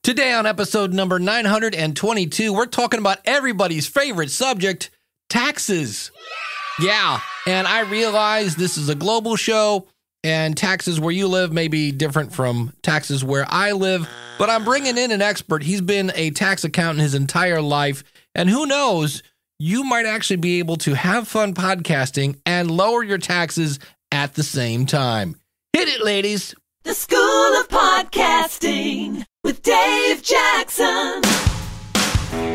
Today on episode number 922, we're talking about everybody's favorite subject, taxes. Yeah, and I realize this is a global show, and taxes where you live may be different from taxes where I live, but I'm bringing in an expert. He's been a tax accountant his entire life, and who knows, you might actually be able to have fun podcasting and lower your taxes at the same time. Hit it, ladies. The School of Podcasting with Dave Jackson.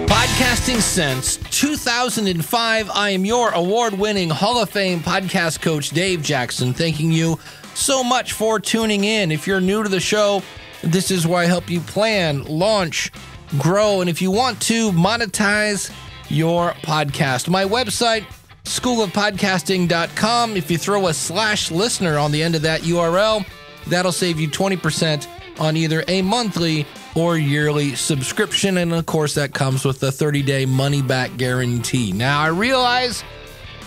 Podcasting since 2005. I am your award-winning Hall of Fame podcast coach, Dave Jackson, thanking you so much for tuning in. If you're new to the show, this is where I help you plan, launch, grow, and if you want to monetize your podcast. My website, schoolofpodcasting.com. If you throw a /listener on the end of that URL, that'll save you 20% on either a monthly or yearly subscription. And of course, that comes with the 30-day money-back guarantee. Now, I realize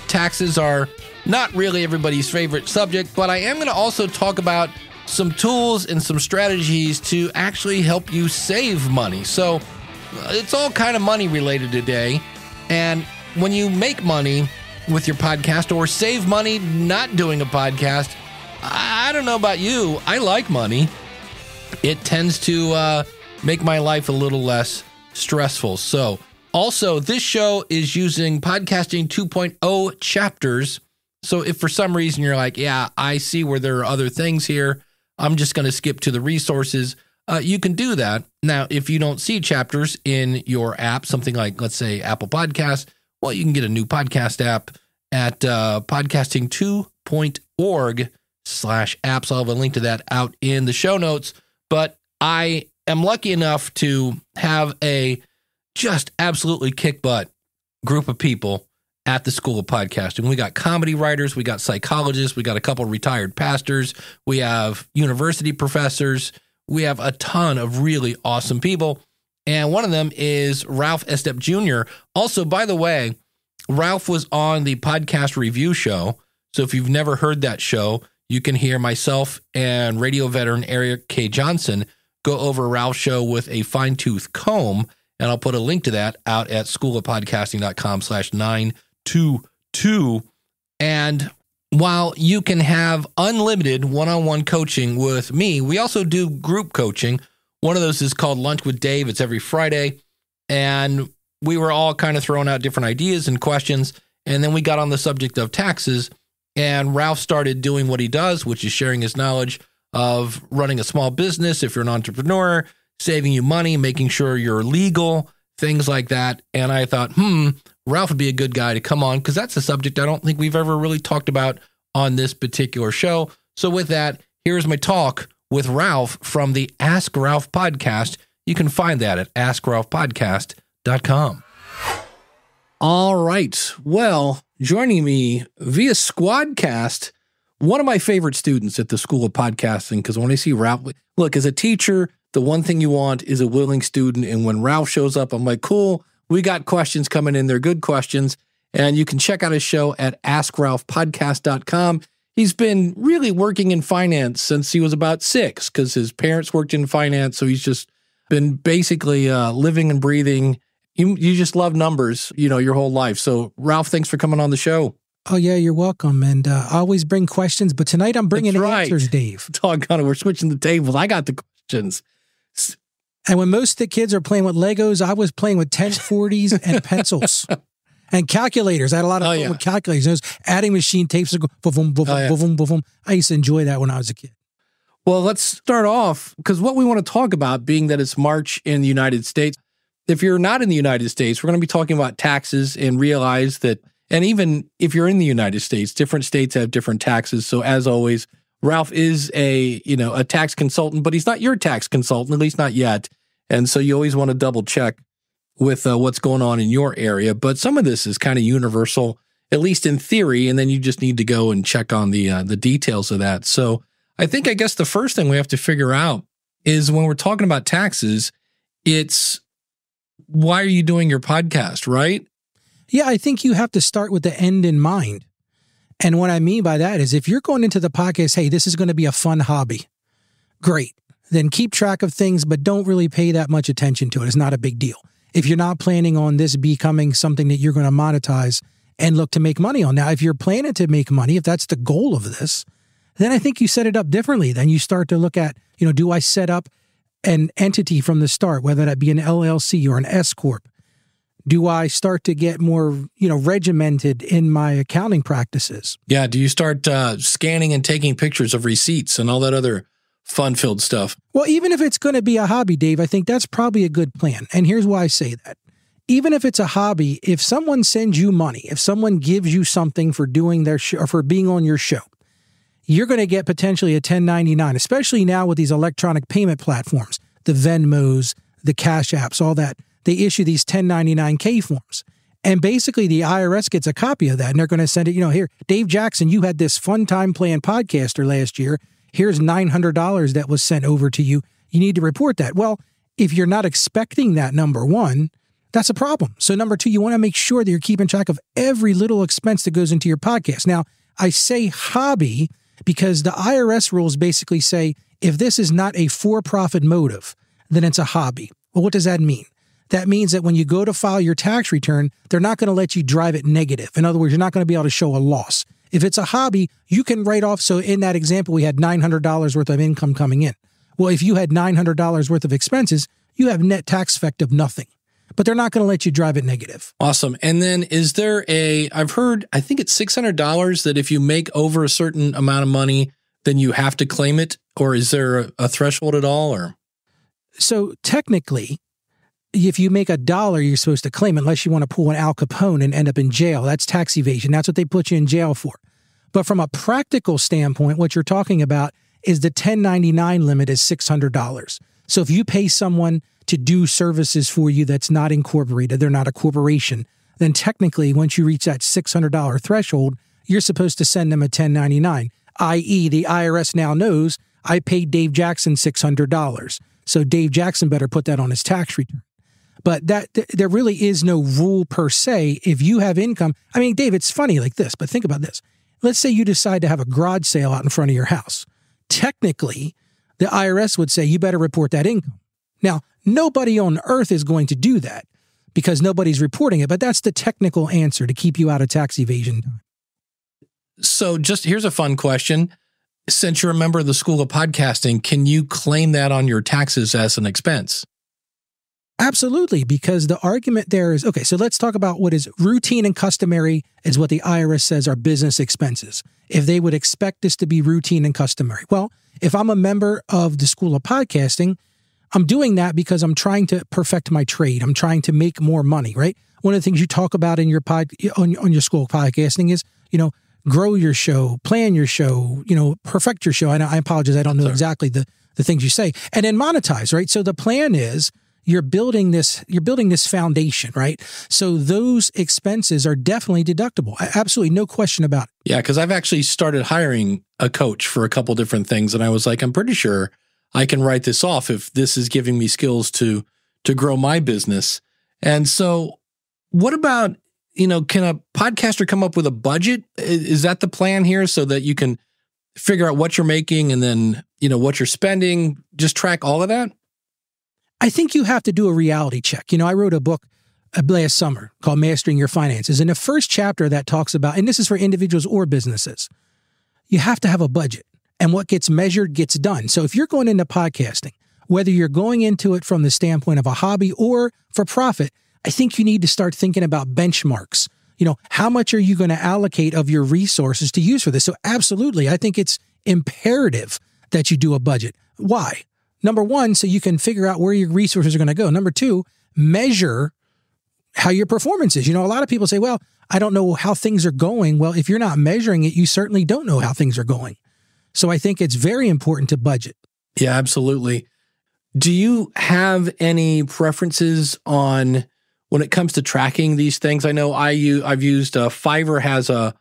taxes are not really everybody's favorite subject, but I am going to also talk about some tools and some strategies to actually help you save money. So it's all kind of money related today. And when you make money with your podcast or save money not doing a podcast, I don't know about you. I like money. It tends to make my life a little less stressful. So also, this show is using Podcasting 2.0 chapters. So if for some reason you're like, yeah, I see where there are other things here, I'm just going to skip to the resources. You can do that. Now, if you don't see chapters in your app, something like, let's say, Apple Podcasts, well, you can get a new podcast app at podcasting2.org/apps. I'll have a link to that out in the show notes. But I am lucky enough to have a just absolutely kick butt group of people at the School of Podcasting. We got comedy writers, we got psychologists, we got a couple of retired pastors, we have university professors, we have a ton of really awesome people. And one of them is Ralph Estep Jr. Also, by the way, Ralph was on the podcast review show. So if you've never heard that show, you can hear myself and radio veteran Eric K. Johnson go over Ralph's show with a fine-tooth comb. And I'll put a link to that out at schoolofpodcasting.com/922. And while you can have unlimited one-on-one coaching with me, we also do group coaching. One of those is called Lunch with Dave. It's every Friday. And we were all kind of throwing out different ideas and questions. And then we got on the subject of taxes. And Ralph started doing what he does, which is sharing his knowledge of running a small business if you're an entrepreneur, saving you money, making sure you're legal, things like that. And I thought, Ralph would be a good guy to come on because that's a subject I don't think we've ever really talked about on this particular show. So with that, here's my talk with Ralph from the Ask Ralph podcast. You can find that at askralphpodcast.com. All right. Well, joining me via Squadcast, one of my favorite students at the School of Podcasting, because when I see Ralph, look, as a teacher, the one thing you want is a willing student. And when Ralph shows up, I'm like, cool, we got questions coming in. They're good questions. And you can check out his show at askralphpodcast.com. He's been really working in finance since he was about 6 because his parents worked in finance. So he's just been basically living and breathing. You just love numbers, your whole life. So Ralph, thanks for coming on the show. Oh, yeah, you're welcome. And I always bring questions, but tonight I'm bringing answers, Dave. Doggone it, we're switching the tables. I got the questions. And when most of the kids are playing with Legos, I was playing with 1040s and pencils and calculators. I had a lot of fun with calculators. I was adding machine tapes. Go, boom, boom, boom, boom, boom, boom. I used to enjoy that when I was a kid. Well, let's start off, because what we want to talk about, being that it's March in the United States, if you're not in the United States, we're going to be talking about taxes and realize that, and even if you're in the United States, different states have different taxes. So as always, Ralph is a tax consultant, but he's not your tax consultant, at least not yet. And so you always want to double check with what's going on in your area. But some of this is kind of universal, at least in theory, and then you just need to go and check on the details of that. So I guess the first thing we have to figure out is when we're talking about taxes, it's why are you doing your podcast, right? Yeah, I think you have to start with the end in mind. And what I mean by that is if you're going into the podcast, hey, this is going to be a fun hobby. Great. then keep track of things, but don't really pay that much attention to it. It's not a big deal. If you're not planning on this becoming something that you're going to monetize and look to make money on. Now, if you're planning to make money, if that's the goal of this, then I think you set it up differently. Then you start to look at, do I set up an entity from the start, whether that be an LLC or an S Corp? Do I start to get more, regimented in my accounting practices? Yeah. Do you start scanning and taking pictures of receipts and all that other fun-filled stuff? Well, even if it's going to be a hobby, Dave, I think that's probably a good plan. And here's why I say that. Even if it's a hobby, if someone sends you money, if someone gives you something for doing their show or for being on your show, you're going to get potentially a 1099, especially now with these electronic payment platforms, the Venmos, the Cash Apps, all that. They issue these 1099K forms. And basically the IRS gets a copy of that and they're going to send it, here, Dave Jackson, you had this fun time playing podcaster last year. Here's $900 that was sent over to you. You need to report that. Well, if you're not expecting that, number one, that's a problem. So number two, you want to make sure that you're keeping track of every little expense that goes into your podcast. Now, I say hobby because the IRS rules basically say if this is not a for-profit motive, then it's a hobby. Well, what does that mean? That means that when you go to file your tax return, they're not going to let you drive it negative. In other words, you're not going to be able to show a loss. If it's a hobby, you can write off. So in that example, we had $900 worth of income coming in. Well, if you had $900 worth of expenses, you have net tax effect of nothing. But they're not going to let you drive it negative. Awesome. And then is there I've heard, I think it's $600 that if you make over a certain amount of money, then you have to claim it? Or is there a threshold at all? Or so technically, if you make $1, you're supposed to claim it unless you want to pull an Al Capone and end up in jail. That's tax evasion. That's what they put you in jail for. But from a practical standpoint, what you're talking about is the 1099 limit is $600. So if you pay someone to do services for you that's not incorporated, they're not a corporation, then technically once you reach that $600 threshold, you're supposed to send them a 1099, i.e. the IRS now knows I paid Dave Jackson $600. So Dave Jackson better put that on his tax return. But there really is no rule per se. If you have income, I mean, Dave, it's funny like this, but think about this. Let's say you decide to have a garage sale out in front of your house. Technically, the IRS would say you better report that income. Now, nobody on earth is going to do that because nobody's reporting it, but that's the technical answer to keep you out of tax evasion time. So just here's a fun question. Since you're a member of the School of Podcasting, can you claim that on your taxes as an expense? Absolutely, because the argument there is, okay, so let's talk about what is routine and customary is what the IRS says are business expenses. If they would expect this to be routine and customary. Well, if I'm a member of the School of Podcasting, I'm doing that because I'm trying to perfect my trade. I'm trying to make more money, right? One of the things you talk about in your on your School of Podcasting is, grow your show, plan your show, perfect your show. I apologize. I don't know exactly the things you say. And then monetize, right? So the plan is you're building this foundation, right? So those expenses are definitely deductible. Absolutely. No question about it. Yeah. Cause I've actually started hiring a coach for a couple different things. And I was like, I'm pretty sure I can write this off if this is giving me skills to grow my business. And so what about, can a podcaster come up with a budget? Is that the plan here so that you can figure out what you're making and then, what you're spending, just track all of that? I think you have to do a reality check. I wrote a book last summer called Mastering Your Finances. And the first chapter that talks about, and this is for individuals or businesses, you have to have a budget. And what gets measured gets done. So if you're going into podcasting, whether you're going into it from the standpoint of a hobby or for profit, I think you need to start thinking about benchmarks. How much are you going to allocate of your resources to use for this? So absolutely, I think it's imperative that you do a budget. Why? Number one, so you can figure out where your resources are going to go. Number two, measure how your performance is. A lot of people say, well, I don't know how things are going. Well, if you're not measuring it, you certainly don't know how things are going. So I think it's very important to budget. Yeah, absolutely. Do you have any preferences on when it comes to tracking these things? I know I've used Fiverr has a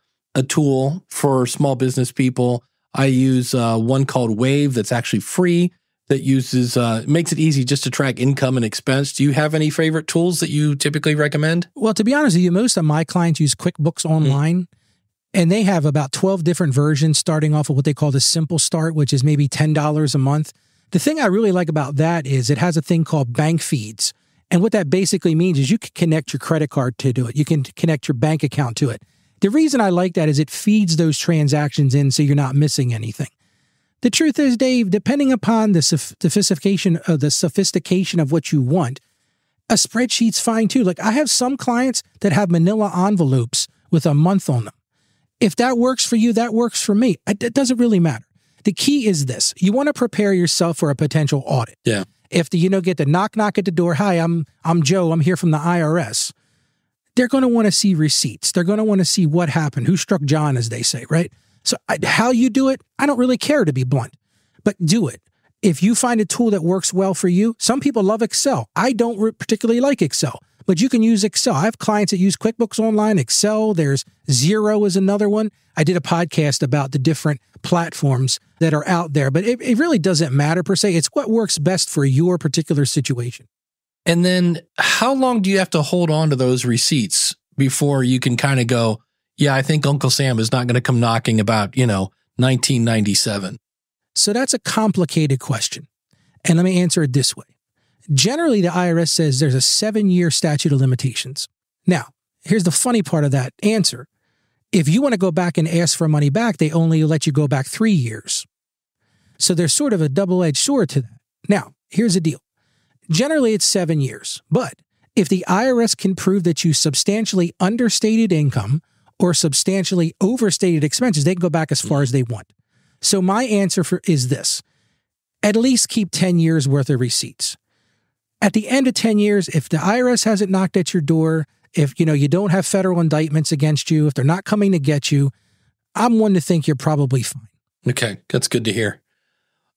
tool for small business people. I use one called Wave that's actually free that uses makes it easy just to track income and expense. Do you have any favorite tools that you typically recommend? Well, to be honest with you, most of my clients use QuickBooks Online. And they have about 12 different versions starting off of what they call the simple start, which is maybe $10 a month, The thing I really like about that is it has a thing called bank feeds. And what that basically means is you can connect your credit card to it. You can connect your bank account to it. The reason I like that is it feeds those transactions in so you're not missing anything. The truth is, Dave, depending upon the sophistication of what you want, a spreadsheet's fine too. Like I have some clients that have manila envelopes with a month on them. If that works for you, that works for me. It doesn't really matter. The key is this. You want to prepare yourself for a potential audit. Yeah. If get the knock at the door, hi, I'm Joe, I'm here from the IRS. They're going to want to see receipts. They're going to want to see what happened, who struck John, as they say, right? So how you do it, I don't really care, to be blunt, but do it. If you find a tool that works well for you, some people love Excel. I don't particularly like Excel, but you can use Excel. I have clients that use QuickBooks Online, Excel. There's Xero is another one. I did a podcast about the different platforms that are out there, but it really doesn't matter per se. It's what works best for your particular situation. And then how long do you have to hold on to those receipts before you can kind of go, yeah, I think Uncle Sam is not going to come knocking about, 1997? So that's a complicated question. And let me answer it this way. Generally, the IRS says there's a 7-year statute of limitations. Now, here's the funny part of that answer. If you want to go back and ask for money back, they only let you go back 3 years. So there's sort of a double-edged sword to that. Now, here's the deal. Generally, it's 7 years. But if the IRS can prove that you substantially understated income or substantially overstated expenses, they can go back as far as they want. So my answer is this. At least keep 10 years worth of receipts. At the end of 10 years, if the IRS hasn't knocked at your door, if you don't have federal indictments against you, if they're not coming to get you, I'm one to think you're probably fine. Okay, that's good to hear.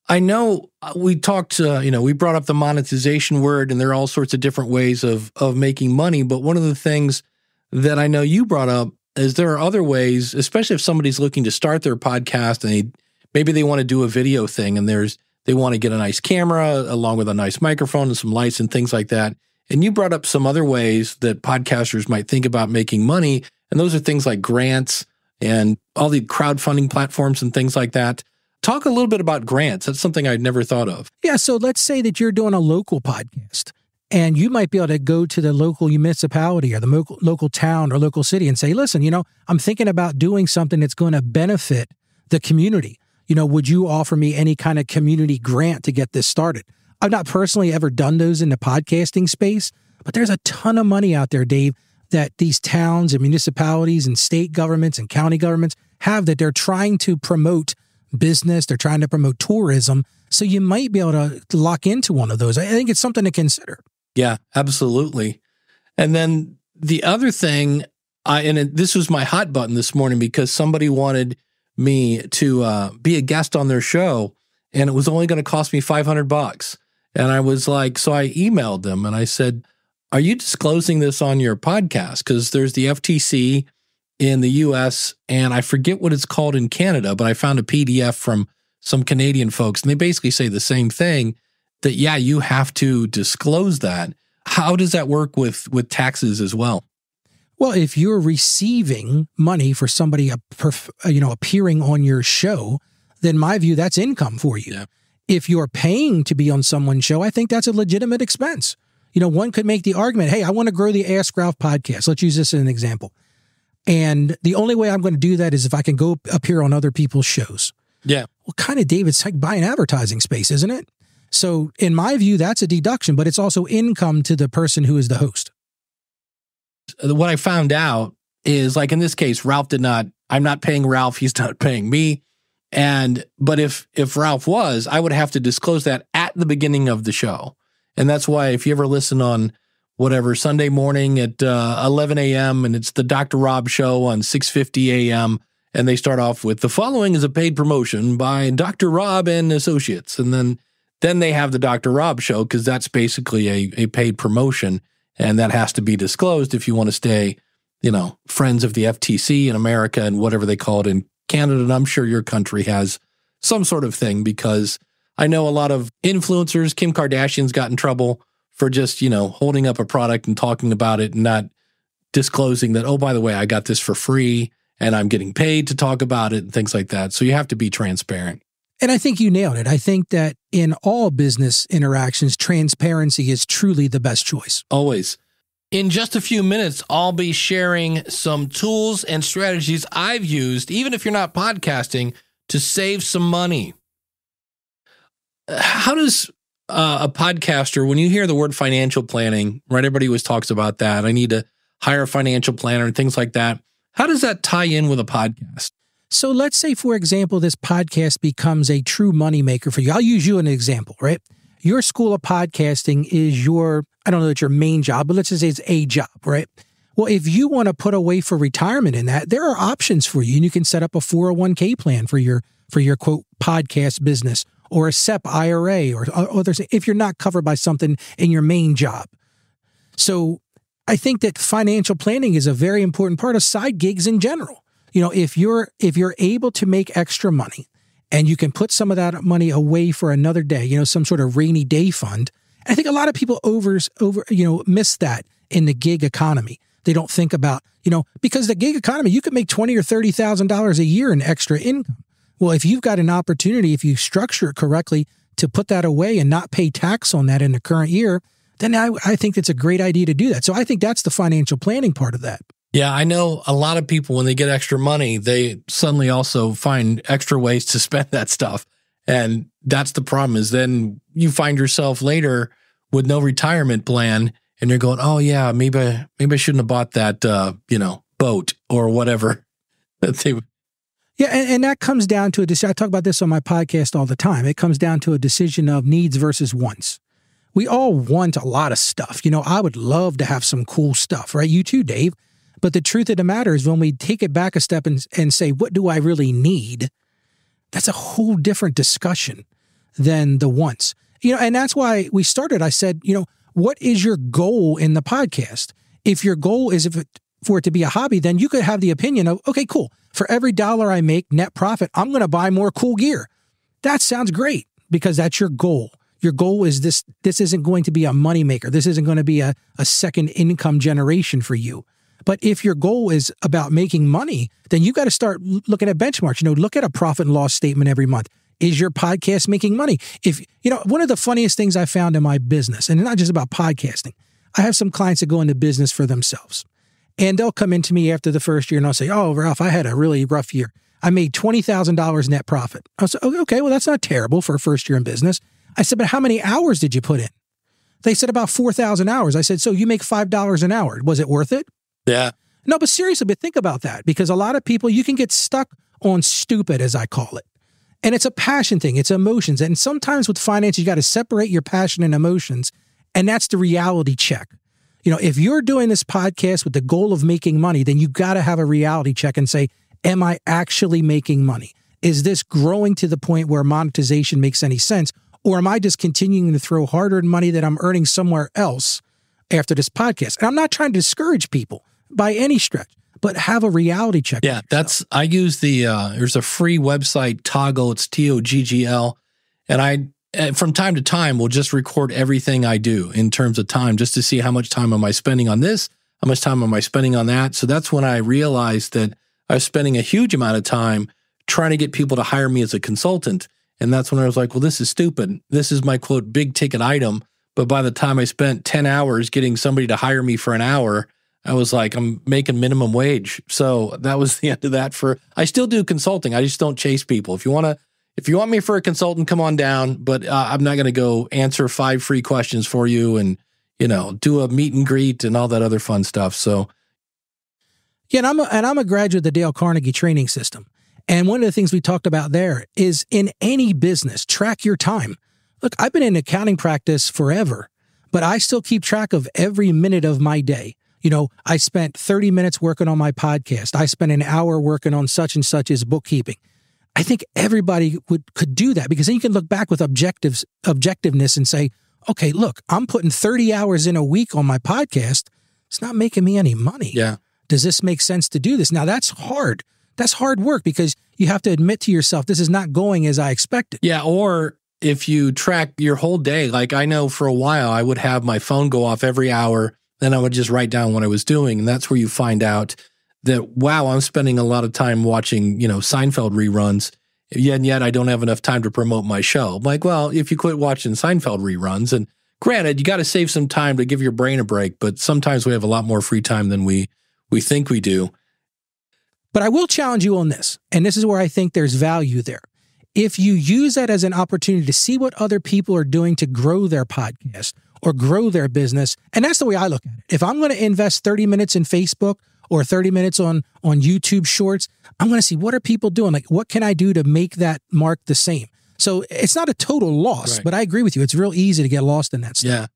I know we talked, we brought up the monetization word, and there are all sorts of different ways of making money. But one of the things that I know you brought up is there are other ways, especially if somebody's looking to start their podcast and maybe they want to do a video thing and they want to get a nice camera along with a nice microphone and some lights and things like that. And you brought up some other ways that podcasters might think about making money. And those are things like grants and all the crowdfunding platforms and things like that. Talk a little bit about grants. That's something I'd never thought of. Yeah. So let's say that you're doing a local podcast and you might be able to go to the local municipality or the local town or local city and say, listen, I'm thinking about doing something that's going to benefit the community. Would you offer me any kind of community grant to get this started? I've not personally ever done those in the podcasting space, but there's a ton of money out there, Dave, that these towns and municipalities and state governments and county governments have that they're trying to promote business. They're trying to promote tourism. So you might be able to lock into one of those. I think it's something to consider. Yeah, absolutely. And then the other thing, this was my hot button this morning because somebody wanted me to be a guest on their show, and it was only going to cost me $500. And I was like, so I emailed them and I said, are you disclosing this on your podcast? Because there's the FTC in the US, and I forget what it's called in Canada, but I found a PDF from some Canadian folks, and they basically say the same thing, that, yeah, you have to disclose that. How does that work with taxes as well? Well, if you're receiving money for somebody appearing on your show, then in my view, that's income for you. Yeah. If you're paying to be on someone's show, I think that's a legitimate expense. One could make the argument, hey, I want to grow the Ask Ralph podcast. Let's use this as an example. And the only way I'm going to do that is if I can go appear on other people's shows. Yeah. Well, kind of, Dave, it's like buying advertising space, isn't it? So in my view, that's a deduction, but it's also income to the person who is the host. What I found out is, like in this case, I'm not paying Ralph, he's not paying me. But if Ralph was, I would have to disclose that at the beginning of the show. And that's why if you ever listen on whatever Sunday morning at 11 a.m. and it's the Dr. Rob show on 6:50 a.m. and they start off with, the following is a paid promotion by Dr. Rob and Associates. And then they have the Dr. Rob show, because that's basically a paid promotion. And that has to be disclosed if you want to stay, friends of the FTC in America and whatever they call it in Canada. And I'm sure your country has some sort of thing, because I know a lot of influencers. Kim Kardashian's got in trouble for just, holding up a product and talking about it and not disclosing that, oh, by the way, I got this for free and I'm getting paid to talk about it and things like that. So you have to be transparent. And I think you nailed it. I think that in all business interactions, transparency is truly the best choice. Always. In just a few minutes, I'll be sharing some tools and strategies I've used, even if you're not podcasting, to save some money. How does a podcaster, when you hear the word financial planning, right? Everybody always talks about that. I need to hire a financial planner and things like that. How does that tie in with a podcast? So let's say, for example, this podcast becomes a true moneymaker for you. I'll use you as an example, right? Your school of podcasting is I don't know that your main job, but let's just say it's a job, right? Well, if you want to put away for retirement in that, there are options for you. And you can set up a 401k plan for your quote podcast business, or a SEP IRA, or others if you're not covered by something in your main job. So I think that financial planning is a very important part of side gigs in general. If you're able to make extra money and you can put some of that money away for another day, some sort of rainy day fund. I think a lot of people miss that in the gig economy. They don't think about, because the gig economy, you could make $20,000 or $30,000 a year in extra income. Well, if you've got an opportunity, if you structure it correctly to put that away and not pay tax on that in the current year, then I think it's a great idea to do that. So I think that's the financial planning part of that. Yeah, I know a lot of people, when they get extra money, they suddenly also find extra ways to spend that stuff. And that's the problem, is then you find yourself later with no retirement plan, and you're going, oh yeah, maybe I shouldn't have bought that, boat or whatever. Yeah, and that comes down to a decision. I talk about this on my podcast all the time. It comes down to a decision of needs versus wants. We all want a lot of stuff. I would love to have some cool stuff, right? You too, Dave. But the truth of the matter is, when we take it back a step and say, what do I really need? That's a whole different discussion than the wants. And that's why we started. I said, what is your goal in the podcast? If your goal is for it to be a hobby, then you could have the opinion of, okay, cool. For every dollar I make net profit, I'm going to buy more cool gear. That sounds great, because that's your goal. Your goal is this isn't going to be a moneymaker. This isn't going to be a second income generation for you. But if your goal is about making money, then you've got to start looking at benchmarks. Look at a profit and loss statement every month. Is your podcast making money? One of the funniest things I found in my business, and not just about podcasting, I have some clients that go into business for themselves. And they'll come into me after the first year and I'll say, oh, Ralph, I had a really rough year. I made $20,000 net profit. I said, okay, well, that's not terrible for a first year in business. I said, but how many hours did you put in? They said about 4,000 hours. I said, so you make $5 an hour. Was it worth it? Yeah. No, but seriously, but think about that, because a lot of people, you can get stuck on stupid, as I call it. And it's a passion thing. It's emotions. And sometimes with finance, you got to separate your passion and emotions. And that's the reality check. If you're doing this podcast with the goal of making money, then you got to have a reality check and say, am I actually making money? Is this growing to the point where monetization makes any sense? Or am I just continuing to throw hard-earned money that I'm earning somewhere else after this podcast? And I'm not trying to discourage people by any stretch, but have a reality check. Yeah, I use there's a free website, Toggle, it's Toggl. And from time to time, will just record everything I do in terms of time, just to see how much time am I spending on this, how much time am I spending on that. So that's when I realized that I was spending a huge amount of time trying to get people to hire me as a consultant. And that's when I was like, well, this is stupid. This is my, quote, big ticket item. But by the time I spent 10 hours getting somebody to hire me for an hour, I was like, I'm making minimum wage. So that was the end of that. I still do consulting. I just don't chase people. If you want me for a consultant, come on down. But I'm not going to go answer 5 free questions for you and, do a meet and greet and all that other fun stuff. So, yeah, and I'm a graduate of the Dale Carnegie training system. And one of the things we talked about there is, in any business, track your time. Look, I've been in accounting practice forever, but I still keep track of every minute of my day. I spent 30 minutes working on my podcast. I spent an hour working on such and such as bookkeeping. I think everybody could do that, because then you can look back with objectiveness and say, okay, look, I'm putting 30 hours in a week on my podcast. It's not making me any money. Yeah. Does this make sense to do this? Now, that's hard. That's hard work, because you have to admit to yourself, this is not going as I expected. Yeah. Or if you track your whole day, like I know for a while, I would have my phone go off every hour. Then I would just write down what I was doing. And that's where you find out that, wow, I'm spending a lot of time watching, Seinfeld reruns. yet I don't have enough time to promote my show. I'm like, well, if you quit watching Seinfeld reruns, and granted, you got to save some time to give your brain a break, but sometimes we have a lot more free time than we think we do. But I will challenge you on this, and this is where I think there's value there. If you use that as an opportunity to see what other people are doing to grow their podcast or grow their business, and that's the way I look at it. If I'm going to invest 30 minutes in Facebook or 30 minutes on YouTube Shorts, I'm going to see what are people doing? Like, what can I do to make that mark the same? So it's not a total loss, but I agree with you. It's real easy to get lost in that stuff.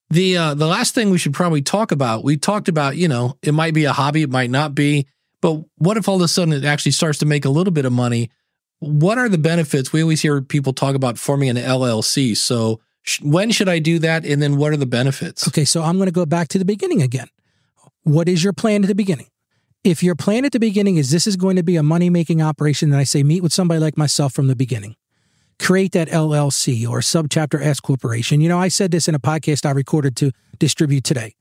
Yeah. The last thing we should probably talk about, we talked about, it might be a hobby, it might not be, but what if all of a sudden it actually starts to make a little bit of money? What are the benefits? We always hear people talk about forming an LLC. So when should I do that? And then what are the benefits? Okay, so I'm going to go back to the beginning again. What is your plan at the beginning? If your plan at the beginning is this is going to be a money-making operation, then I say meet with somebody like myself from the beginning. Create that LLC or subchapter S corporation. I said this in a podcast I recorded to distribute today.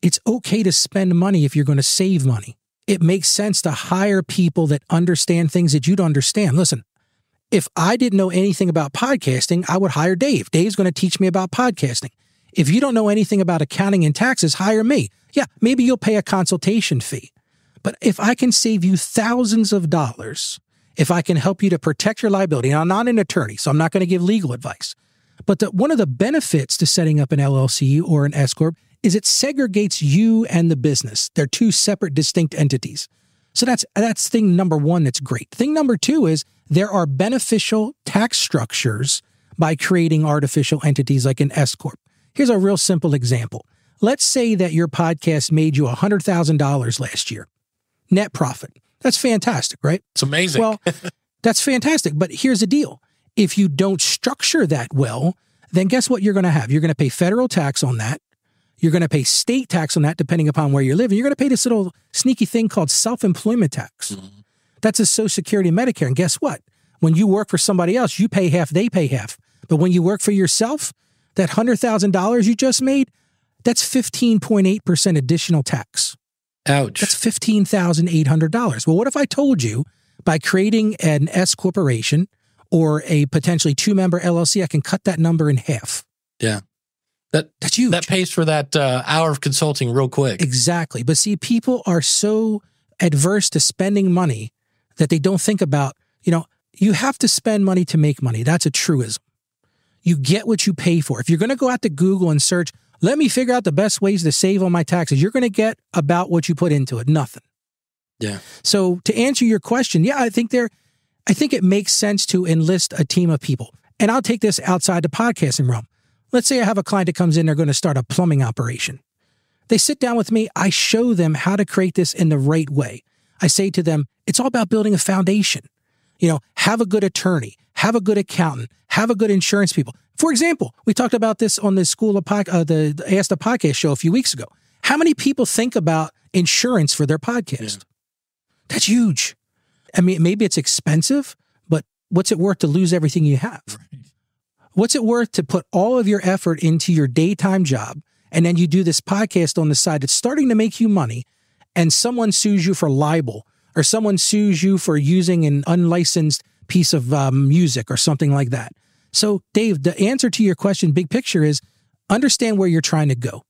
It's okay to spend money if you're going to save money. It makes sense to hire people that understand things that you don't understand. Listen, if I didn't know anything about podcasting, I would hire Dave. Dave's going to teach me about podcasting. If you don't know anything about accounting and taxes, hire me. Yeah, maybe you'll pay a consultation fee. But if I can save you thousands of dollars, if I can help you to protect your liability, now I'm not an attorney, so I'm not going to give legal advice. But one of the benefits to setting up an LLC or an S Corp is it segregates you and the business. They're two separate, distinct entities. So that's thing number one that's great. Thing number two is there are beneficial tax structures by creating artificial entities like an S Corp. Here's a real simple example. Let's say that your podcast made you $100,000 last year. Net profit. That's fantastic, right? It's amazing. Well, that's fantastic. But here's the deal. If you don't structure that well, then guess what you're going to have? You're going to pay federal tax on that. You're going to pay state tax on that, depending upon where you're living. You're going to pay this little sneaky thing called self-employment tax. Mm-hmm. That's a Social Security and Medicare. And guess what? When you work for somebody else, you pay half, they pay half. But when you work for yourself, that $100,000 you just made, that's 15.8% additional tax. Ouch. That's $15,800. Well, what if I told you by creating an S corporation or a potentially 2-member LLC, I can cut that number in half? Yeah. That's huge. That pays for that hour of consulting real quick. Exactly. But see, people are so adverse to spending money that they don't think about, you have to spend money to make money. That's a truism. You get what you pay for. If you're going to go out to Google and search, let me figure out the best ways to save on my taxes, you're going to get about what you put into it. Nothing. Yeah. So to answer your question, I think it makes sense to enlist a team of people. And I'll take this outside the podcasting realm. Let's say I have a client that comes in, they're going to start a plumbing operation. They sit down with me. I show them how to create this in the right way. I say to them, it's all about building a foundation. Have a good attorney, have a good accountant, have a good insurance people. For example, we talked about this on the the Ask the Podcast show a few weeks ago. How many people think about insurance for their podcast? Yeah. That's huge. I mean, maybe it's expensive, but what's it worth to lose everything you have? Right. What's it worth to put all of your effort into your daytime job, and then you do this podcast on the side that's starting to make you money, and someone sues you for libel, or someone sues you for using an unlicensed piece of music or something like that? So, Dave, the answer to your question, big picture, is understand where you're trying to go.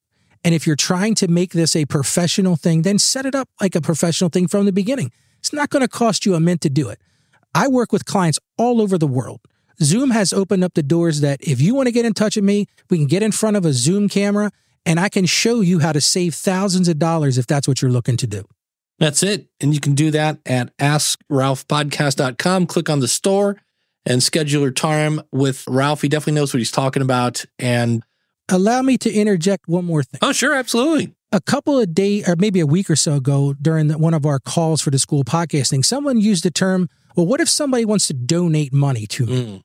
And if you're trying to make this a professional thing, then set it up like a professional thing from the beginning. It's not going to cost you a mint to do it. I work with clients all over the world. Zoom has opened up the doors that if you want to get in touch with me, we can get in front of a Zoom camera and I can show you how to save thousands of dollars if that's what you're looking to do. That's it. And you can do that at AskRalphPodcast.com. Click on the store and schedule your time with Ralph. He definitely knows what he's talking about. And allow me to interject one more thing. Oh, sure. Absolutely. A couple of days, or maybe a week or so ago, during one of our calls for the school podcasting, someone used the term, well, what if somebody wants to donate money to me?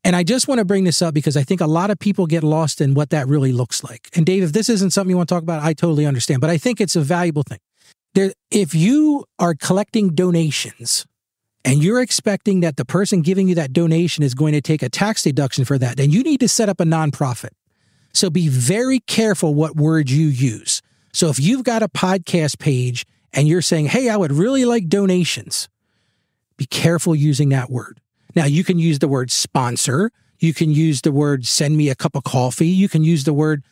And I just want to bring this up because I think a lot of people get lost in what that really looks like. And Dave, if this isn't something you want to talk about, I totally understand. But I think it's a valuable thing. If you are collecting donations and you're expecting that the person giving you that donation is going to take a tax deduction for that, then you need to set up a nonprofit. So be very careful what words you use. So if you've got a podcast page and you're saying, hey, I would really like donations, be careful using that word. Now, you can use the word sponsor. You can use the word send me a cup of coffee. You can use the word,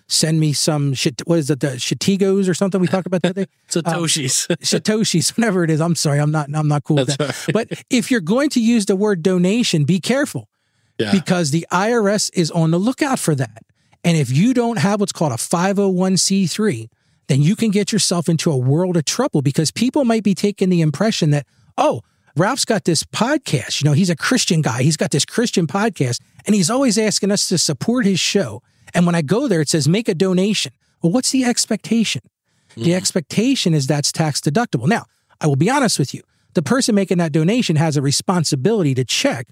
send me some shit. What is it? The Shitigos or something we talked about that day? Satoshis. Satoshis, whatever it is. I'm sorry. I'm not cool with that. Right. But if you're going to use the word donation, be careful because the IRS is on the lookout for that. And if you don't have what's called a 501c3, then you can get yourself into a world of trouble because people might be taking the impression that, oh, Ralph's got this podcast. He's a Christian guy. He's got this Christian podcast, and he's always asking us to support his show. And when I go there, it says, make a donation. Well, what's the expectation? The expectation is that's tax deductible. Now, I will be honest with you. The person making that donation has a responsibility to check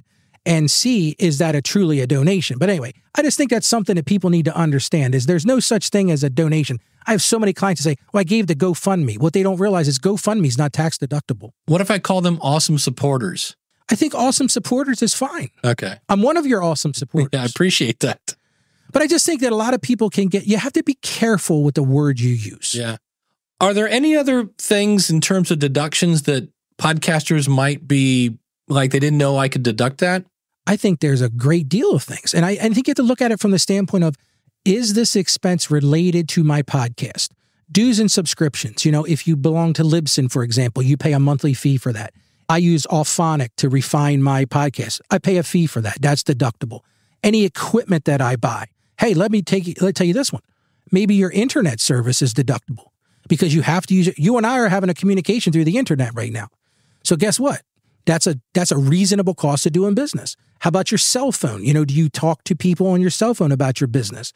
and see, is that truly a donation? But anyway, I just think that's something that people need to understand is there's no such thing as a donation. I have so many clients who say, well, I gave to GoFundMe. What they don't realize is GoFundMe is not tax deductible. What if I call them awesome supporters? I think awesome supporters is fine. Okay. I'm one of your awesome supporters. Yeah, I appreciate that. But I just think that a lot of people you have to be careful with the word you use. Yeah. Are there any other things in terms of deductions that podcasters might be like they didn't know I could deduct that? I think there's a great deal of things. And I think you have to look at it from the standpoint of, is this expense related to my podcast? Dues and subscriptions. If you belong to Libsyn, for example, you pay a monthly fee for that. I use Auphonic to refine my podcast. I pay a fee for that. That's deductible. Any equipment that I buy. Hey, let me tell you this one. Maybe your internet service is deductible because you have to use it. You and I are having a communication through the internet right now. So guess what? That's a reasonable cost of doing business. How about your cell phone? Do you talk to people on your cell phone about your business?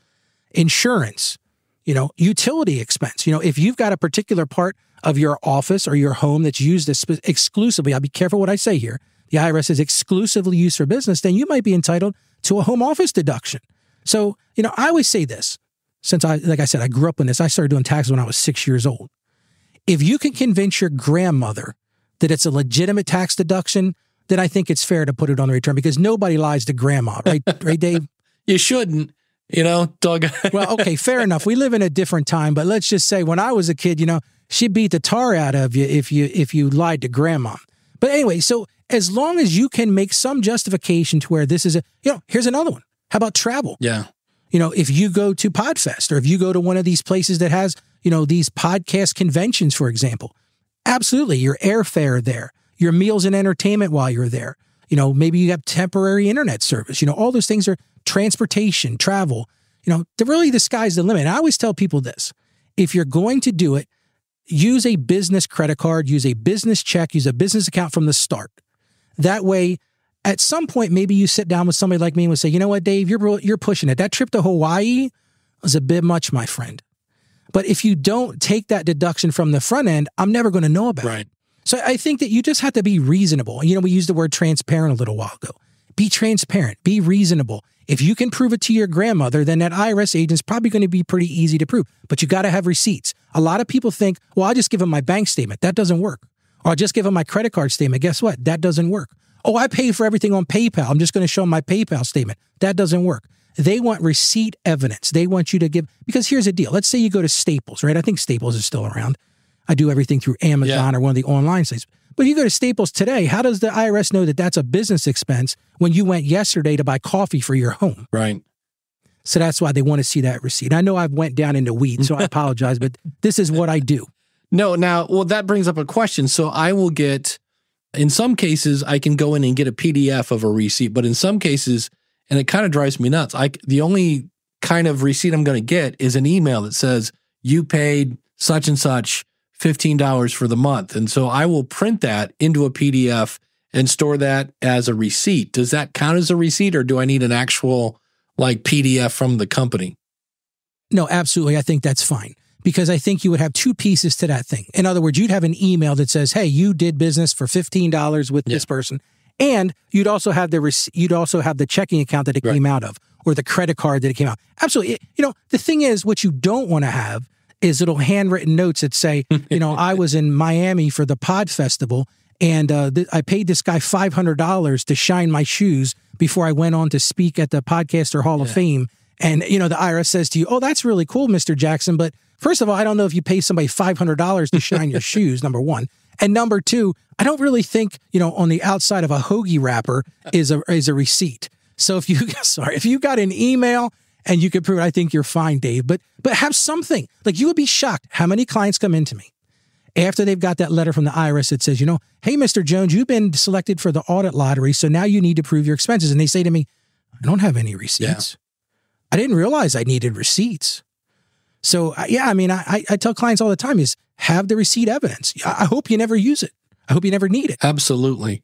Insurance, utility expense. If you've got a particular part of your office or your home that's used exclusively, I'll be careful what I say here. The IRS is exclusively used for business, then you might be entitled to a home office deduction. So, I always say this, since like I said, I grew up in this. I started doing taxes when I was 6 years old. If you can convince your grandmother that it's a legitimate tax deduction, then I think it's fair to put it on the return because nobody lies to grandma, right? Right, Dave? You shouldn't. Doug. Well, okay, fair enough. We live in a different time, but let's just say when I was a kid, she beat the tar out of you if you lied to grandma. But anyway, so as long as you can make some justification to where this is here's another one. How about travel? Yeah. If you go to Podfest or if you go to one of these places that has, these podcast conventions, for example, absolutely, your airfare there, your meals and entertainment while you're there. Maybe you have temporary internet service. All those things are transportation, travel. The sky's the limit. And I always tell people this. If you're going to do it, use a business credit card, use a business check, use a business account from the start. That way, at some point, maybe you sit down with somebody like me and would say, you know what, Dave, you're pushing it. That trip to Hawaii was a bit much, my friend. But if you don't take that deduction from the front end, I'm never going to know about it. So I think that you just have to be reasonable. We used the word transparent a little while ago. Be transparent, be reasonable. If you can prove it to your grandmother, then that IRS agent's probably going to be pretty easy to prove. But you got to have receipts. A lot of people think, well, I'll just give them my bank statement. That doesn't work. Or I'll just give them my credit card statement. Guess what? That doesn't work. Oh, I pay for everything on PayPal. I'm just going to show them my PayPal statement. That doesn't work. They want receipt evidence. They want you to give, because here's the deal. Let's say you go to Staples, right? I think Staples is still around. I do everything through Amazon or one of the online sites. But if you go to Staples today, how does the IRS know that that's a business expense when you went yesterday to buy coffee for your home? Right. So that's why they want to see that receipt. I know I've went down into weeds, so I apologize, but this is what I do. No, that brings up a question. So I will get, in some cases, I can go in and get a PDF of a receipt, but in some cases, and it kind of drives me nuts, the only kind of receipt I'm going to get is an email that says, you paid such and such $15 for the month. And so I will print that into a PDF and store that as a receipt. Does that count as a receipt, or do I need an actual PDF from the company? No, absolutely. I think that's fine, because I think you would have two pieces to that thing. In other words, you'd have an email that says, hey, you did business for $15 with this person. And you'd also have the checking account that it came out of, or the credit card that it came out. Absolutely. The thing is, what you don't want to have is little handwritten notes that say, I was in Miami for the Pod Festival, and I paid this guy $500 to shine my shoes before I went on to speak at the Podcaster Hall of Fame. And, the IRS says to you, oh, that's really cool, Mr. Jackson. But first of all, I don't know if you pay somebody $500 to shine your shoes, number one. And number two, I don't really think, on the outside of a hoagie wrapper is a receipt. So if you got an email and you could prove it, I think you're fine, Dave. But have something. Like, you would be shocked how many clients come into me after they've got that letter from the IRS that says, hey, Mr. Jones, you've been selected for the audit lottery, so now you need to prove your expenses. And they say to me, I don't have any receipts. Yeah. I didn't realize I needed receipts. So, I tell clients all the time is have the receipt evidence. I hope you never use it. I hope you never need it. Absolutely.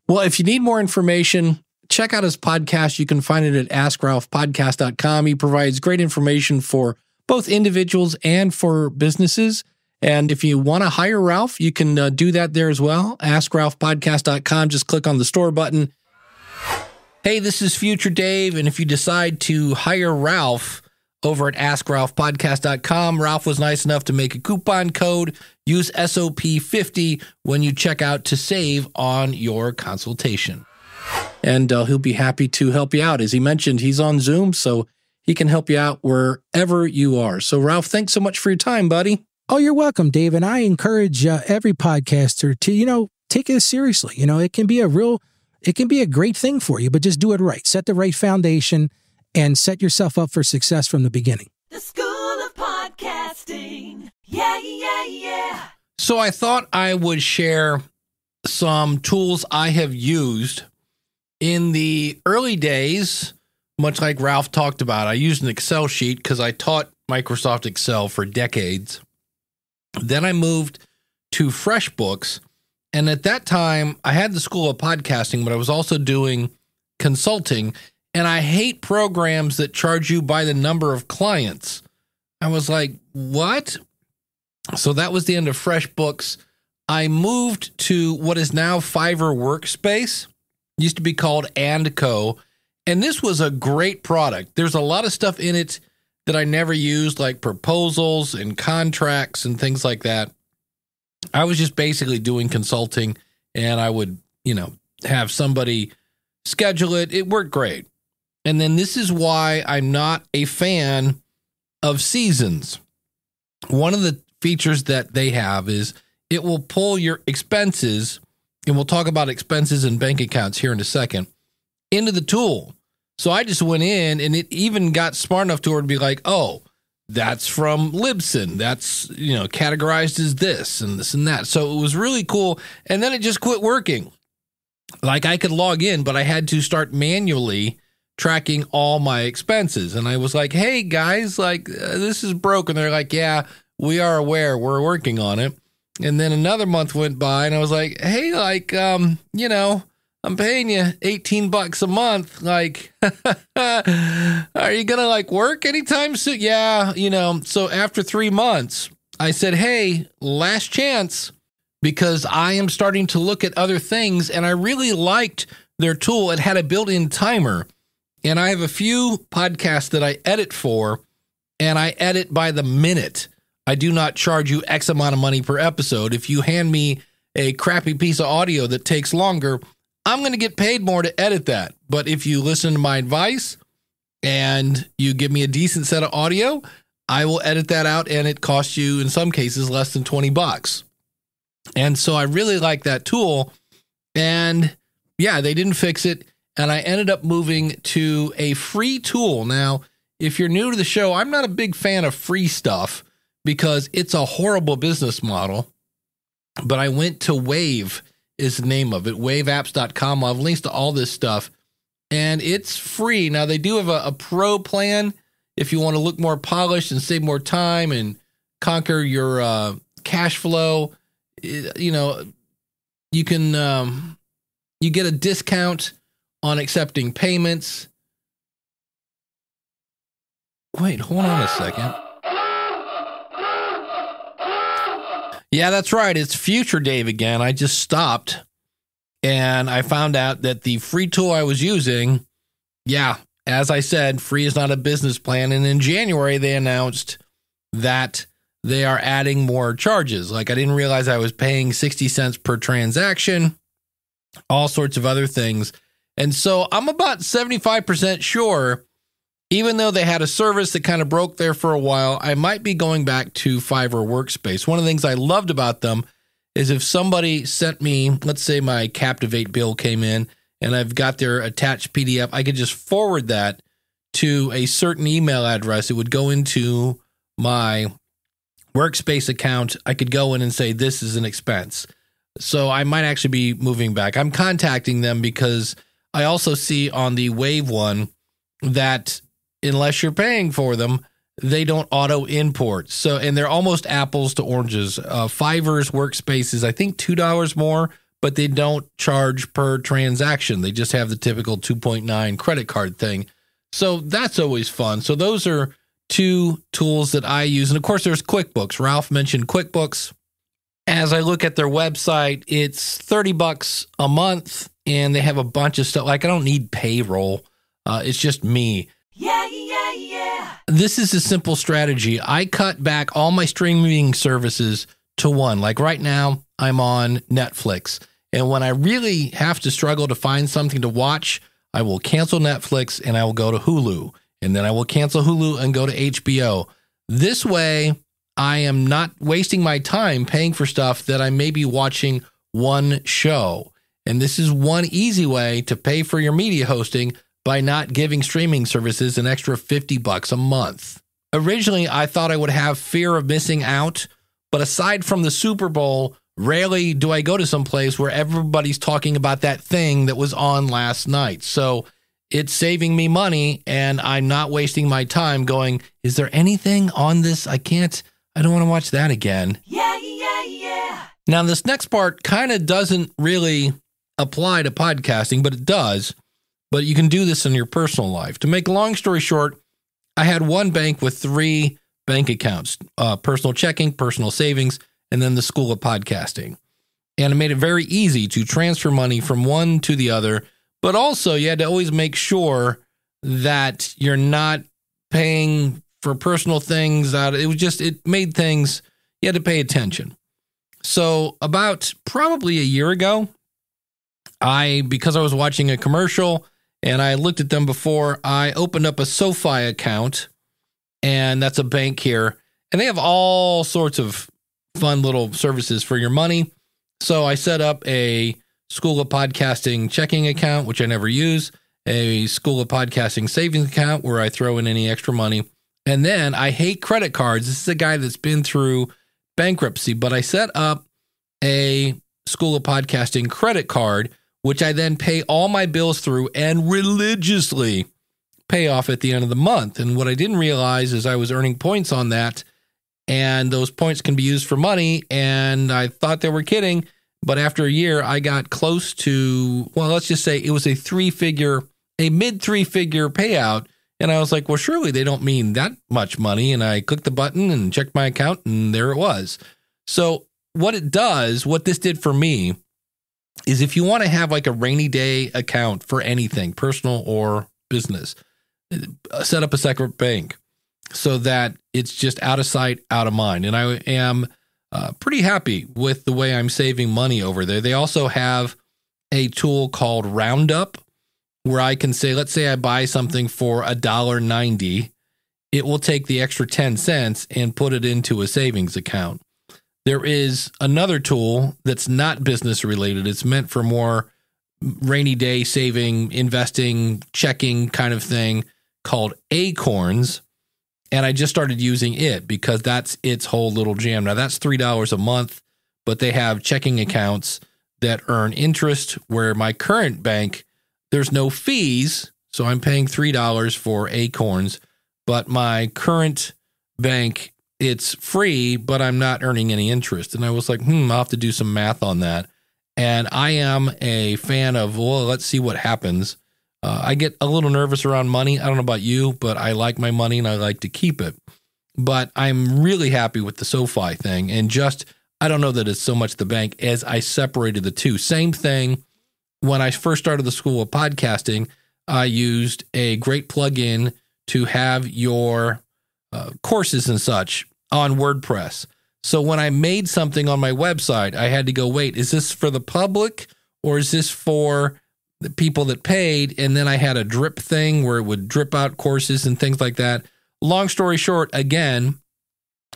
Well, if you need more information, check out his podcast. You can find it at AskRalphPodcast.com. He provides great information for both individuals and for businesses. And if you want to hire Ralph, you can do that there as well. AskRalphPodcast.com. Just click on the store button. Hey, this is Future Dave. And if you decide to hire Ralph over at AskRalphPodcast.com, Ralph was nice enough to make a coupon code. Use SOP50 when you check out to save on your consultation. And he'll be happy to help you out. As he mentioned, he's on Zoom, so he can help you out wherever you are. So, Ralph, thanks so much for your time, buddy. Oh, you're welcome, Dave. And I encourage every podcaster to, take it seriously. It can be a great thing for you, but just do it right. Set the right foundation and set yourself up for success from the beginning. The School of Podcasting. Yeah, yeah, yeah. So I thought I would share some tools I have used in the early days, much like Ralph talked about. I used an Excel sheet because I taught Microsoft Excel for decades. Then I moved to FreshBooks. And at that time, I had the School of Podcasting, but I was also doing consulting. And I hate programs that charge you by the number of clients. I was like, what? So that was the end of FreshBooks. I moved to what is now Fiverr Workspace. It used to be called &Co. And this was a great product. There's a lot of stuff in it that I never used, like proposals and contracts and things like that. I was just basically doing consulting, and I would, have somebody schedule it. It worked great. And then this is why I'm not a fan of seasons. One of the features that they have is it will pull your expenses, and we'll talk about expenses and bank accounts here in a second, into the tool. So I just went in, and it even got smart enough to where to be like, oh, that's from Libsyn. That's, categorized as this and this and that. So it was really cool. And then it just quit working. Like, I could log in, but I had to start manually tracking all my expenses. And I was like, hey, guys, this is broken. They're like, yeah, we are aware. We're working on it. And then another month went by, and I was like, hey, I'm paying you $18 a month. Are you going to work anytime soon? Yeah. So after 3 months, I said, hey, last chance, because I am starting to look at other things, and I really liked their tool. It had a built-in timer, and I have a few podcasts that I edit for, and I edit by the minute. I do not charge you X amount of money per episode. If you hand me a crappy piece of audio that takes longer, I'm going to get paid more to edit that. But if you listen to my advice and you give me a decent set of audio, I will edit that out, and it costs you, in some cases, less than $20. And so I really like that tool. And yeah, they didn't fix it. And I ended up moving to a free tool. Now, if you're new to the show, I'm not a big fan of free stuff because it's a horrible business model. But I went to Wave, is the name of it, waveapps.com. I'll have links to all this stuff, and it's free. Now, they do have a pro plan if you want to look more polished and save more time and conquer your cash flow. You can you get a discount on accepting payments. Wait, hold on a second. Yeah, that's right. It's Future Dave again. I just stopped, and I found out that the free tool I was using, as I said, free is not a business plan. And in January, they announced that they are adding more charges. I didn't realize I was paying 60 cents per transaction, all sorts of other things. And so I'm about 75% sure, even though they had a service that kind of broke there for a while, I might be going back to Fiverr Workspace. One of the things I loved about them is if somebody sent me, let's say my Captivate bill came in and I've got their attached PDF, I could just forward that to a certain email address. It would go into my Workspace account. I could go in and say, this is an expense. So I might actually be moving back. I'm contacting them because I also see on the Wave one that unless you're paying for them, they don't auto import. So, and they're almost apples to oranges. Fiverr's Workspace is, I think, $2 more, but they don't charge per transaction. They just have the typical 2.9 credit card thing. So that's always fun. So those are two tools that I use. And of course, there's QuickBooks. Ralph mentioned QuickBooks. As I look at their website, it's $30 a month, and they have a bunch of stuff. Like, I don't need payroll. It's just me. Yeah, yeah, yeah. This is a simple strategy. I cut back all my streaming services to one. Like right now, I'm on Netflix. And when I really have to struggle to find something to watch, I will cancel Netflix and I will go to Hulu. And then I will cancel Hulu and go to HBO. This way, I am not wasting my time paying for stuff that I may be watching one show. And this is one easy way to pay for your media hosting by not giving streaming services an extra $50 a month. Originally, I thought I would have fear of missing out, but aside from the Super Bowl, rarely do I go to some place where everybody's talking about that thing that was on last night. So it's saving me money, and I'm not wasting my time going, is there anything on this? I don't want to watch that again. Yeah, yeah, yeah. Now, this next part kind of doesn't really apply to podcasting, but it does. But you can do this in your personal life. To make a long story short, I had one bank with 3 bank accounts, personal checking, personal savings, and then the School of Podcasting. And it made it very easy to transfer money from one to the other. But also, you had to always make sure that you're not paying for personal things. It made things, you had to pay attention. So about probably a year ago, because I was watching a commercial and I looked at them before, I opened up a SoFi account, and that's a bank here. And they have all sorts of fun little services for your money. So I set up a School of Podcasting checking account, which I never use, a School of Podcasting savings account where I throw in any extra money. And then I hate credit cards. This is a guy that's been through bankruptcy, but I set up a School of Podcasting credit card, which I then pay all my bills through and religiously pay off at the end of the month. And what I didn't realize is I was earning points on that, and those points can be used for money. And I thought they were kidding, but after a year, I got close to, well, let's just say it was a mid 3-figure payout. And I was like, well, surely they don't mean that much money. And I clicked the button and checked my account, and there it was. So what this did for me is, if you want to have like a rainy day account for anything, personal or business, set up a separate bank so that it's just out of sight, out of mind. And I am pretty happy with the way I'm saving money over there. They also have a tool called Roundup, where I can say, let's say I buy something for $1.90, it will take the extra 10 cents and put it into a savings account. There is another tool that's not business related. It's meant for more rainy day saving, investing, checking kind of thing, called Acorns. And I just started using it because that's its whole little jam. Now that's $3 a month, but they have checking accounts that earn interest, where my current bank, there's no fees. So I'm paying $3 for Acorns, but my current bank, it's free, but I'm not earning any interest. And I was like, I'll have to do some math on that. And I am a fan of, well, let's see what happens. I get a little nervous around money. I don't know about you, but I like my money and I like to keep it. But I'm really happy with the SoFi thing. And I don't know that it's so much the bank as I separated the two. Same thing when I first started the School of Podcasting. I used a great plugin to have your courses and such on WordPress. So when I made something on my website, I had to go, wait, is this for the public or is this for the people that paid? And then I had a drip thing where it would drip out courses and things like that. Long story short, again,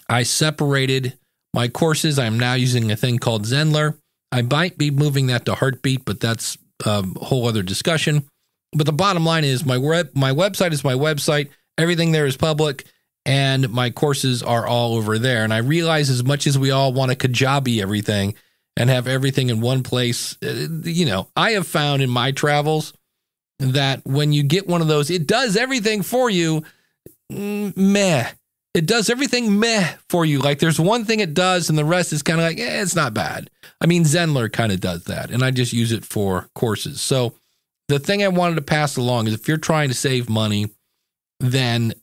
I separated My courses, I'm now using a thing called Zenler. I might be moving that to Heartbeat, but that's a whole other discussion. But the bottom line is my website is my website. Everything there is public, and my courses are all over there. And I realize as much as we all want to Kajabi everything and have everything in one place, I have found in my travels that when you get one of those, it does everything for you. Meh. It does everything meh for you. Like there's one thing it does and the rest is kind of like, it's not bad. I mean, Zenler kind of does that, and I just use it for courses. So the thing I wanted to pass along is if you're trying to save money, then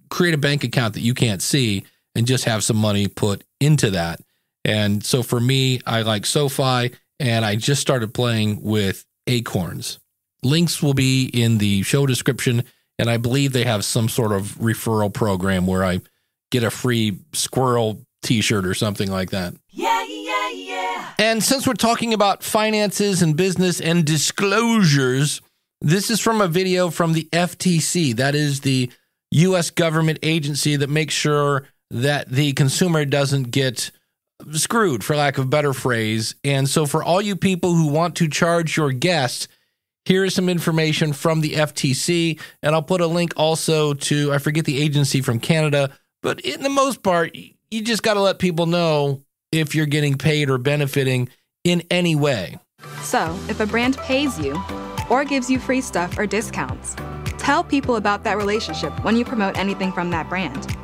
create a bank account that you can't see and just have some money put into that. And so for me, I like SoFi, and I just started playing with Acorns. Links will be in the show description, and I believe they have some sort of referral program where I get a free squirrel t-shirt or something like that. Yeah, yeah, yeah. And since we're talking about finances and business and disclosures, this is from a video from the FTC. That is the U.S. government agency that makes sure that the consumer doesn't get screwed, for lack of a better phrase. And so for all you people who want to charge your guests, here is some information from the FTC, and I'll put a link also to, I forget the agency from Canada, but in the most part, you just got to let people know if you're getting paid or benefiting in any way. So, if a brand pays you or gives you free stuff or discounts, tell people about that relationship when you promote anything from that brand.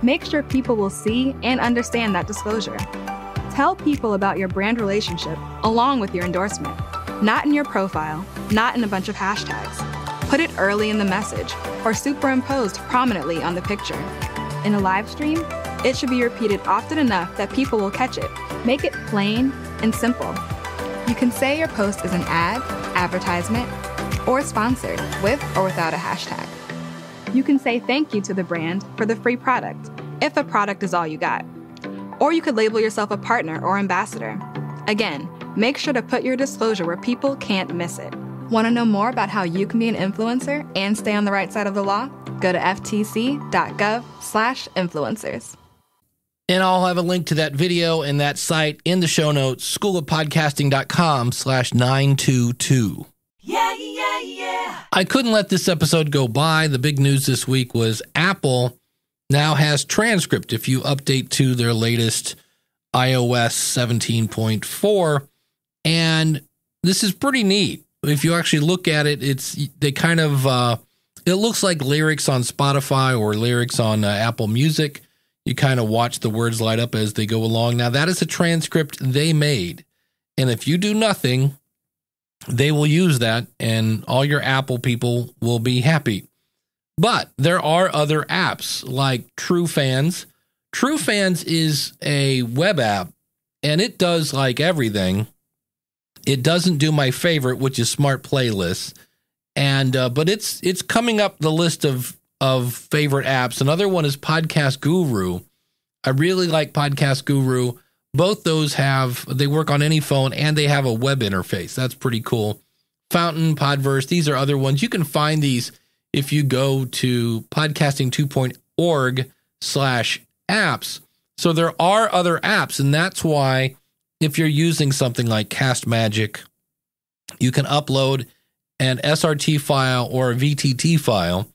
Make sure people will see and understand that disclosure. Tell people about your brand relationship along with your endorsement. Not in your profile, not in a bunch of hashtags. Put it early in the message or superimposed prominently on the picture. In a live stream, it should be repeated often enough that people will catch it. Make it plain and simple. You can say your post is an ad, advertisement, or sponsored with or without a hashtag. You can say thank you to the brand for the free product, if the product is all you got. Or you could label yourself a partner or ambassador. Again, make sure to put your disclosure where people can't miss it. Want to know more about how you can be an influencer and stay on the right side of the law? Go to ftc.gov/influencers. And I'll have a link to that video and that site in the show notes, schoolofpodcasting.com/922. Yeah, yeah, yeah. I couldn't let this episode go by. The big news this week was Apple now has transcript if you update to their latest iOS 17.4. And this is pretty neat. If you actually look at it, it looks like lyrics on Spotify or lyrics on Apple Music. You kind of watch the words light up as they go along. Now, that is a transcript they made. And if you do nothing, they will use that and all your Apple people will be happy. But there are other apps like TrueFans. TrueFans is a web app, and it does like everything. It doesn't do my favorite, which is smart playlists. And but it's coming up the list of favorite apps. Another one is Podcast Guru. I really like Podcast Guru. Both those they work on any phone and they have a web interface. That's pretty cool. Fountain, Podverse, these are other ones. You can find these if you go to podcasting2.org/apps. So there are other apps, and that's why if you're using something like Cast Magic, you can upload an SRT file or a VTT file.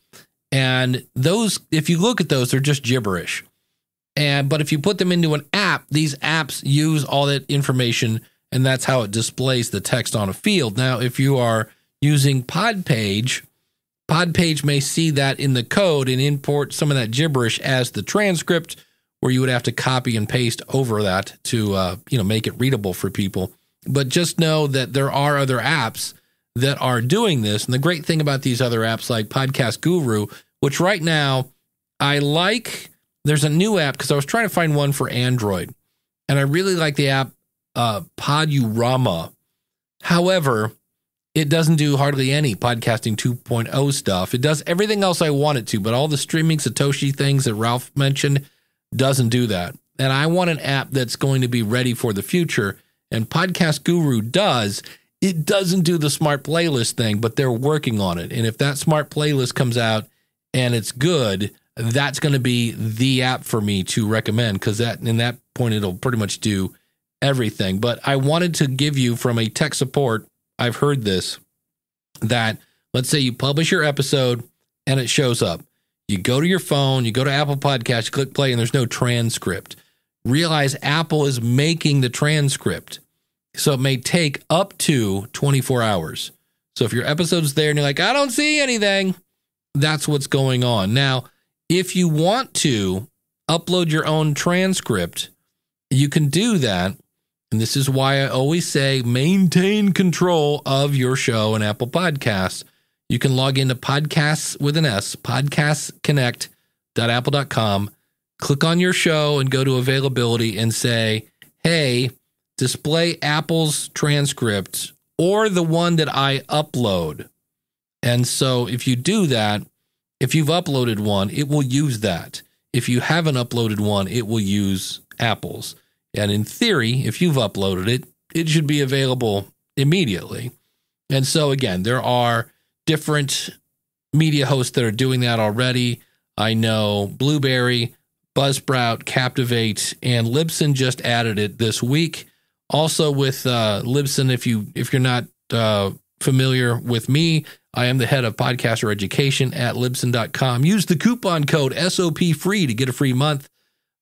And those, if you look at those, they're just gibberish. But if you put them into an app, these apps use all that information, and that's how it displays the text on a field. Now, if you are using Podpage may see that in the code and import some of that gibberish as the transcript, where you would have to copy and paste over that to make it readable for people. But just know that there are other apps that are doing this. And the great thing about these other apps like Podcast Guru, which right now I like, there's a new app because I was trying to find one for Android. And I really like the app Podurama. However, it doesn't do hardly any Podcasting 2.0 stuff. It does everything else I want it to, but all the streaming Satoshi things that Ralph mentioned doesn't do that. And I want an app that's going to be ready for the future. And Podcast Guru does. It doesn't do the smart playlist thing, but they're working on it. And if that smart playlist comes out and it's good, that's going to be the app for me to recommend, because in that point, it'll pretty much do everything. But I wanted to give you, from a tech support, I've heard this, that let's say you publish your episode and it shows up. You go to your phone, you go to Apple Podcasts, you click play, and there's no transcript. Realize Apple is making the transcript. So it may take up to 24 hours. So if your episode's there and you're like, I don't see anything, that's what's going on. Now, if you want to upload your own transcript, you can do that. And this is why I always say maintain control of your show in Apple Podcasts. You can log into Podcasts with an S, podcastconnect.apple.com, click on your show and go to availability and say, hey, display Apple's transcript or the one that I upload. And so if you do that, if you've uploaded one, it will use that. If you haven't uploaded one, it will use Apple's. And in theory, if you've uploaded it, it should be available immediately. And so again, there are different media hosts that are doing that already. I know Blueberry, Buzzsprout, Captivate, and Libsyn just added it this week. Also with Libsyn, if you're not familiar with me, I am the head of podcaster education at Libsyn.com. Use the coupon code SOPFREE to get a free month.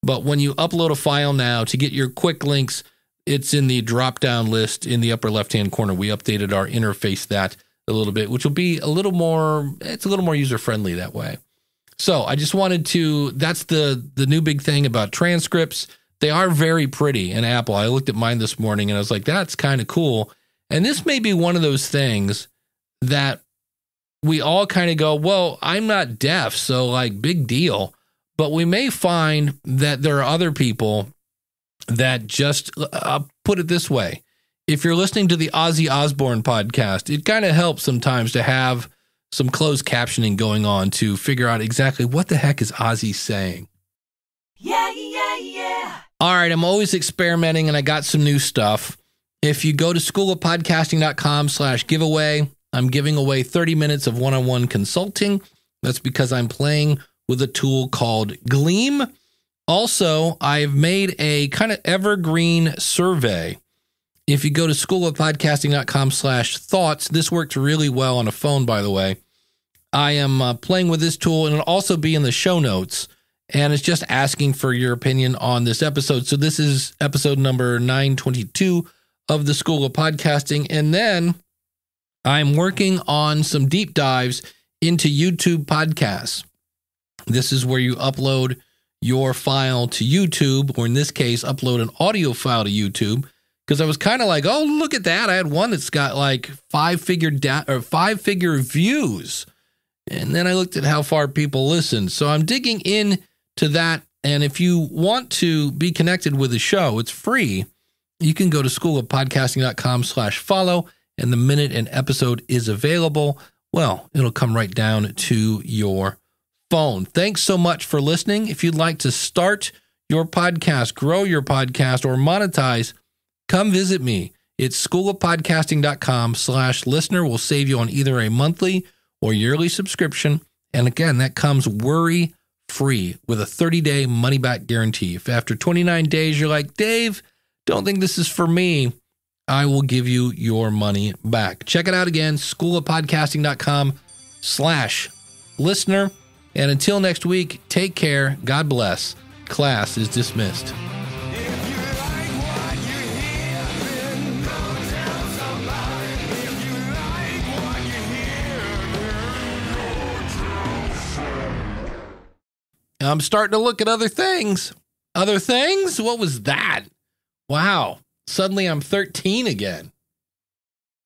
But when you upload a file now, to get your quick links, it's in the drop-down list in the upper left-hand corner. We updated our interface that a little bit, which will be a little more user-friendly that way. So I just wanted to, that's the new big thing about transcripts. They are very pretty in Apple. I looked at mine this morning and I was like, that's kind of cool. And this may be one of those things that we all kind of go, well, I'm not deaf, so like big deal. But we may find that there are other people that just, put it this way. If you're listening to the Ozzy Osbourne podcast, it kind of helps sometimes to have some closed captioning going on to figure out exactly what the heck is Ozzy saying. Yeah, yeah, yeah. All right, I'm always experimenting and I got some new stuff. If you go to schoolofpodcasting.com/giveaway, I'm giving away 30 minutes of one-on-one consulting. That's because I'm playing with a tool called Gleam. Also, I've made a kind of evergreen survey. If you go to schoolofpodcasting.com/thoughts, this works really well on a phone, by the way. I am playing with this tool, and it'll also be in the show notes. And it's just asking for your opinion on this episode. So this is episode number 922 of the School of Podcasting. And then I'm working on some deep dives into YouTube podcasts. This is where you upload your file to YouTube, or in this case, upload an audio file to YouTube. Because I was kind of like, oh, look at that. I had one that's got like five-figure views. And then I looked at how far people listen. So I'm digging in to that. And if you want to be connected with the show, it's free. You can go to schoolofpodcasting.com/follow. And the minute an episode is available, well, it'll come right down to your phone. Thanks so much for listening. If you'd like to start your podcast, grow your podcast, or monetize, come visit me. It's schoolofpodcasting.com/listener. We'll save you on either a monthly or yearly subscription. And again, that comes worry-free with a 30-day money-back guarantee. If after 29 days you're like, Dave, don't think this is for me, I will give you your money back. Check it out again, schoolofpodcasting.com/listener. And until next week, take care. God bless. Class is dismissed. I'm starting to look at other things. Other things? What was that? Wow. Suddenly I'm 13 again.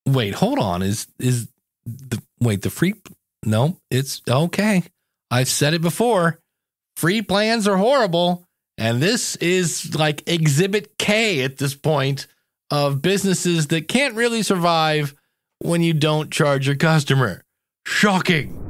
Wait, hold on. The free? No, it's okay. I've said it before. Free plans are horrible. And this is like exhibit K at this point of businesses that can't really survive when you don't charge your customer. Shocking.